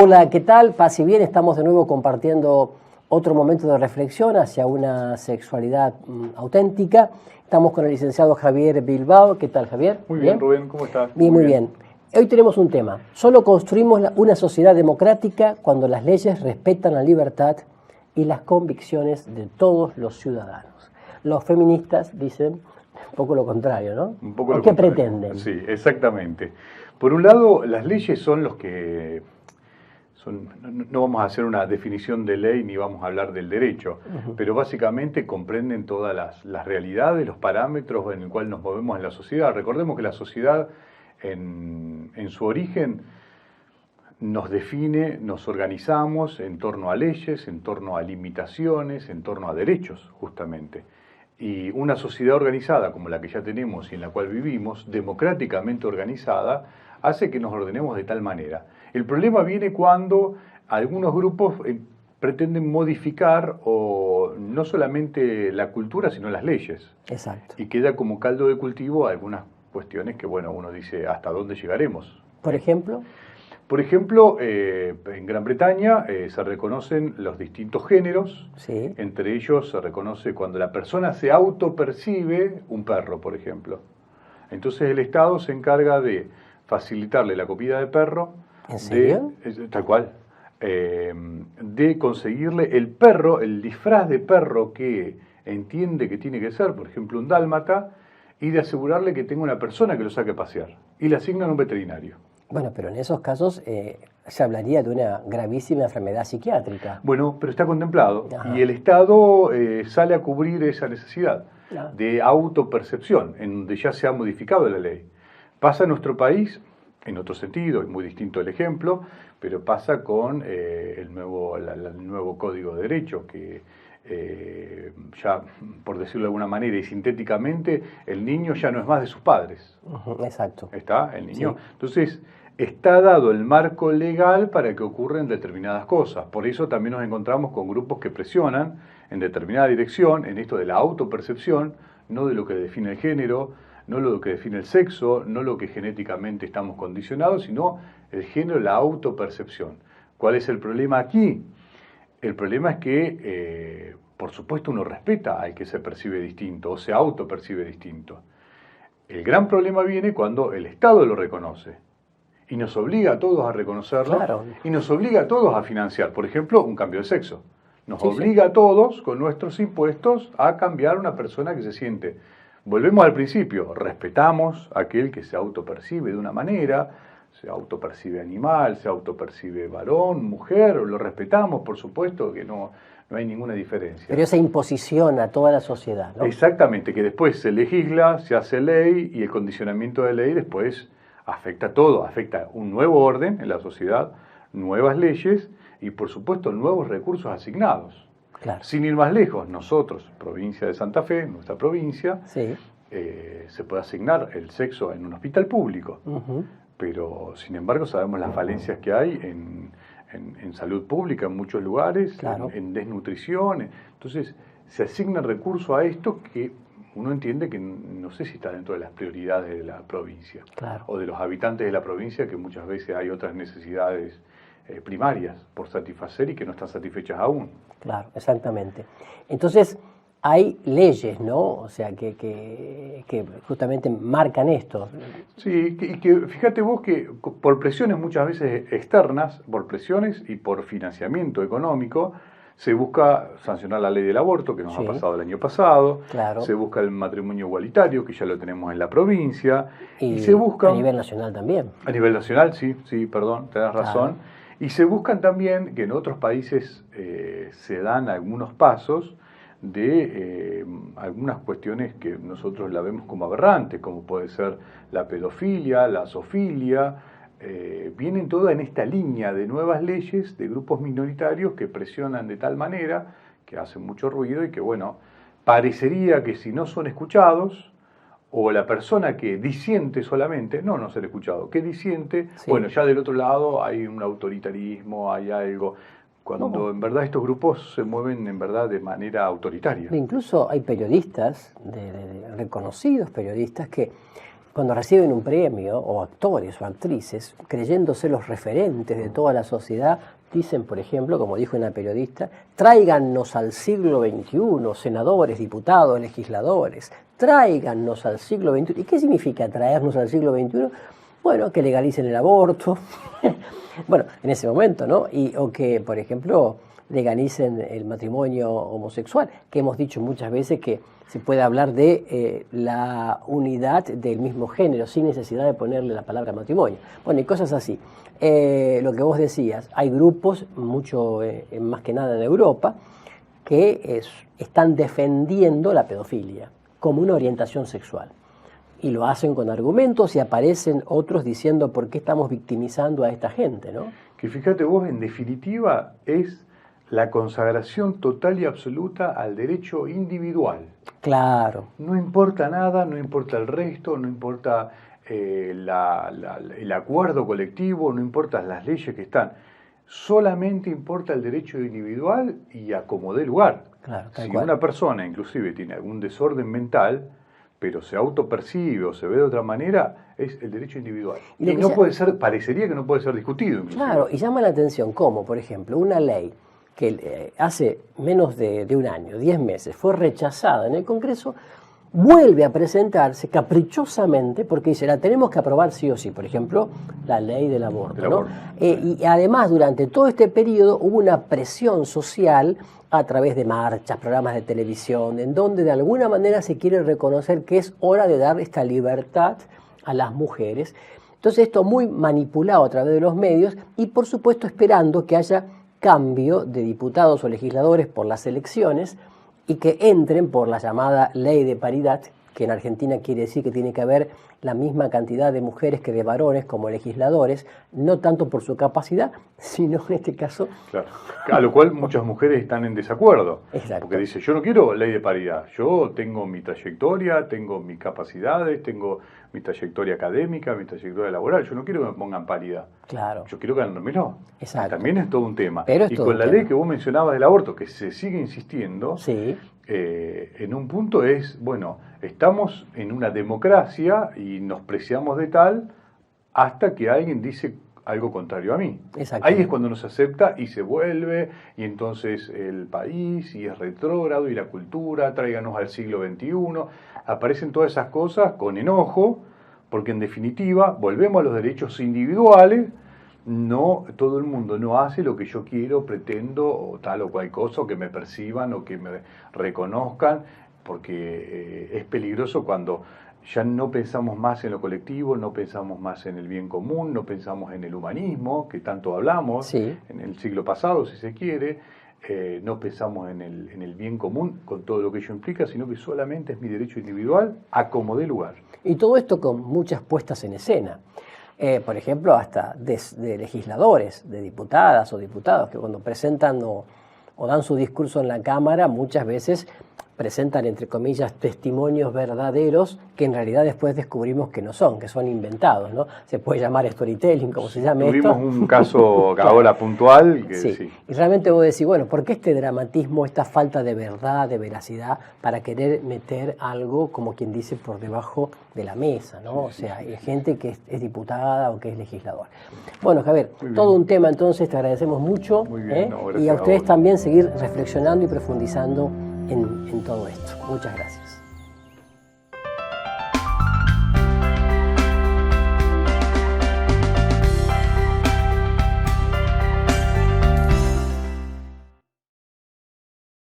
Hola, ¿qué tal? Paz y bien, estamos de nuevo compartiendo otro momento de reflexión hacia una sexualidad auténtica. Estamos con el licenciado Javier Bilbao. ¿Qué tal, Javier? Muy bien, Rubén, ¿cómo estás? Bien, muy bien. Hoy tenemos un tema. Solo construimos una sociedad democrática cuando las leyes respetan la libertad y las convicciones de todos los ciudadanos. Los feministas dicen un poco lo contrario, ¿no? Un poco ¿O lo qué contrario. pretenden? Sí, exactamente. Por un lado, las leyes son los que no vamos a hacer una definición de ley ni vamos a hablar del derecho, pero básicamente comprenden todas las realidades, los parámetros en el cual nos movemos en la sociedad. Recordemos que la sociedad en su origen nos define, nos organizamos en torno a leyes, en torno a limitaciones, en torno a derechos, justamente. Y una sociedad organizada como la que ya tenemos y en la cual vivimos, democráticamente organizada, hace que nos ordenemos de tal manera. El problema viene cuando algunos grupos pretenden modificar o no solamente la cultura, sino las leyes. Exacto. Y queda como caldo de cultivo algunas cuestiones que, bueno, uno dice, ¿hasta dónde llegaremos? ¿Por ejemplo? Por ejemplo, en Gran Bretaña se reconocen los distintos géneros. Sí. Entre ellos se reconoce cuando la persona se autopercibe un perro, por ejemplo. Entonces el Estado se encarga de facilitarle la comida de perro. ¿En serio? Tal cual. De conseguirle el perro, el disfraz de perro que entiende que tiene que ser, por ejemplo, un dálmata, y de asegurarle que tenga una persona que lo saque a pasear. Y le asignan un veterinario. Bueno, pero en esos casos se hablaría de una gravísima enfermedad psiquiátrica. Bueno, pero está contemplado. Ajá. Y el Estado sale a cubrir esa necesidad Claro. de autopercepción, en donde ya se ha modificado la ley. Pasa en nuestro país, en otro sentido, es muy distinto el ejemplo, pero pasa con el nuevo Código de Derecho, que ya, por decirlo de alguna manera y sintéticamente, el niño ya no es más de sus padres. Exacto. ¿Está? El niño. Sí. Entonces, está dado el marco legal para que ocurran determinadas cosas. Por eso también nos encontramos con grupos que presionan en determinada dirección, en esto de la autopercepción, no de lo que define el género, no lo que define el sexo, no lo que genéticamente estamos condicionados, sino el género, la autopercepción. ¿Cuál es el problema aquí? El problema es que, por supuesto, uno respeta al que se percibe distinto o se autopercibe distinto. El gran problema viene cuando el Estado lo reconoce y nos obliga a todos a reconocerlo. Claro. Y nos obliga a todos a financiar, por ejemplo, un cambio de sexo. Nos Sí, obliga a todos, con nuestros impuestos, a cambiar una persona que se siente. Volvemos al principio, respetamos a aquel que se autopercibe de una manera, se autopercibe animal, se autopercibe varón, mujer, lo respetamos, por supuesto que no hay ninguna diferencia. Pero esa imposición a toda la sociedad, ¿no? Exactamente, que después se legisla, se hace ley y el condicionamiento de ley después afecta todo, afecta un nuevo orden en la sociedad, nuevas leyes y por supuesto nuevos recursos asignados. Claro. Sin ir más lejos, nosotros, provincia de Santa Fe, nuestra provincia, Sí. Se puede asignar el sexo en un hospital público, pero sin embargo sabemos las falencias que hay en salud pública en muchos lugares, Claro. en desnutrición. Entonces se asigna recurso a esto que uno entiende que no sé si está dentro de las prioridades de la provincia. Claro. O de los habitantes de la provincia, que muchas veces hay otras necesidades primarias por satisfacer y que no están satisfechas aún. Claro, exactamente. Entonces, hay leyes, ¿no? O sea, que justamente marcan esto. Sí, y que fíjate vos que por presiones muchas veces externas, por presiones y por financiamiento económico, se busca sancionar la ley del aborto, que nos Sí. ha pasado el año pasado, Claro. se busca el matrimonio igualitario, que ya lo tenemos en la provincia, Y se busca... a nivel nacional también. A nivel nacional, sí, perdón, tenés razón. Claro. Y se buscan también, que en otros países se dan algunos pasos de algunas cuestiones que nosotros la vemos como aberrantes, como puede ser la pedofilia, la zoofilia, vienen todas en esta línea de nuevas leyes de grupos minoritarios que presionan de tal manera, que hacen mucho ruido y que, bueno, parecería que si no son escuchados, o la persona que disiente solamente, no ser escuchado, que disiente, Sí. bueno, ya del otro lado hay un autoritarismo, hay algo, cuando en verdad estos grupos se mueven en verdad de manera autoritaria. Incluso hay periodistas, reconocidos periodistas, que cuando reciben un premio, o actores o actrices, creyéndose los referentes de toda la sociedad, dicen, por ejemplo, como dijo una periodista, tráigannos al siglo XXI, senadores, diputados, legisladores, tráigannos al siglo XXI. ¿Y qué significa traernos al siglo XXI? Bueno, que legalicen el aborto, bueno, en ese momento, ¿no? O que, por ejemplo, legalicen el matrimonio homosexual, que hemos dicho muchas veces que se puede hablar de la unidad del mismo género sin necesidad de ponerle la palabra matrimonio. Bueno, y cosas así. Lo que vos decías, hay grupos, mucho más que nada en Europa, que están defendiendo la pedofilia como una orientación sexual. Y lo hacen con argumentos y aparecen otros diciendo por qué estamos victimizando a esta gente, ¿no? Que fíjate vos, en definitiva, es la consagración total y absoluta al derecho individual. Claro. No importa nada, no importa el resto, no importa el acuerdo colectivo, no importan las leyes que están. Solamente importa el derecho individual y a como dé lugar. Claro, si una persona inclusive tiene algún desorden mental, pero se autopercibe o se ve de otra manera, es el derecho individual. Y no puede ser, parecería que no puede ser discutido. Inclusive. Claro, y llama la atención cómo, por ejemplo, una ley que hace menos de un año, 10 meses, fue rechazada en el Congreso, vuelve a presentarse caprichosamente porque dice, la tenemos que aprobar sí o sí. Por ejemplo, la ley del aborto. ¿No? Y además, durante todo este periodo hubo una presión social a través de marchas, programas de televisión, en donde de alguna manera se quiere reconocer que es hora de dar esta libertad a las mujeres. Entonces esto muy manipulado a través de los medios y por supuesto esperando que haya cambio de diputados o legisladores por las elecciones y que entren por la llamada ley de paridad, que en Argentina quiere decir que tiene que haber la misma cantidad de mujeres que de varones como legisladores, no tanto por su capacidad, sino en este caso... Claro. A lo cual muchas mujeres están en desacuerdo. Exacto. Porque dice, yo no quiero ley de paridad, yo tengo mi trayectoria, tengo mis capacidades, tengo mi trayectoria académica, mi trayectoria laboral, yo no quiero que me pongan paridad. Claro. Yo quiero ganármelo. Exacto. También es todo un tema. Pero y con la ley que vos mencionabas del aborto, que se sigue insistiendo, sí. En un punto es, bueno, estamos en una democracia y nos preciamos de tal hasta que alguien dice algo contrario a mí. Ahí es cuando no se acepta y se vuelve, y entonces el país, y es retrógrado, y la cultura, tráiganos al siglo XXI, aparecen todas esas cosas con enojo, porque en definitiva volvemos a los derechos individuales. No, todo el mundo no hace lo que yo quiero, pretendo, o tal o cual cosa, o que me perciban, o que me reconozcan, porque es peligroso cuando ya no pensamos más en lo colectivo, no pensamos más en el bien común, no pensamos en el humanismo, que tanto hablamos, sí. En el siglo pasado, si se quiere, no pensamos en el bien común, con todo lo que ello implica, sino que solamente es mi derecho individual a como dé lugar. Y todo esto con muchas puestas en escena. Por ejemplo, hasta de legisladores, de diputadas o diputados, que cuando presentan o dan su discurso en la Cámara, muchas veces presentan, entre comillas, testimonios verdaderos que en realidad después descubrimos que no son, que son inventados, ¿no? Se puede llamar storytelling, como se llame esto. Tuvimos un caso ahora puntual. Que, sí. Y realmente vos decís, bueno, ¿por qué este dramatismo, esta falta de verdad, de veracidad, para querer meter algo, como quien dice, por debajo de la mesa, ¿no? O sea, hay gente que es diputada o que es legislador. Bueno, Javier, todo un tema, entonces, te agradecemos mucho. Muy bien, y a ustedes también seguir reflexionando y profundizando en todo esto. Muchas gracias.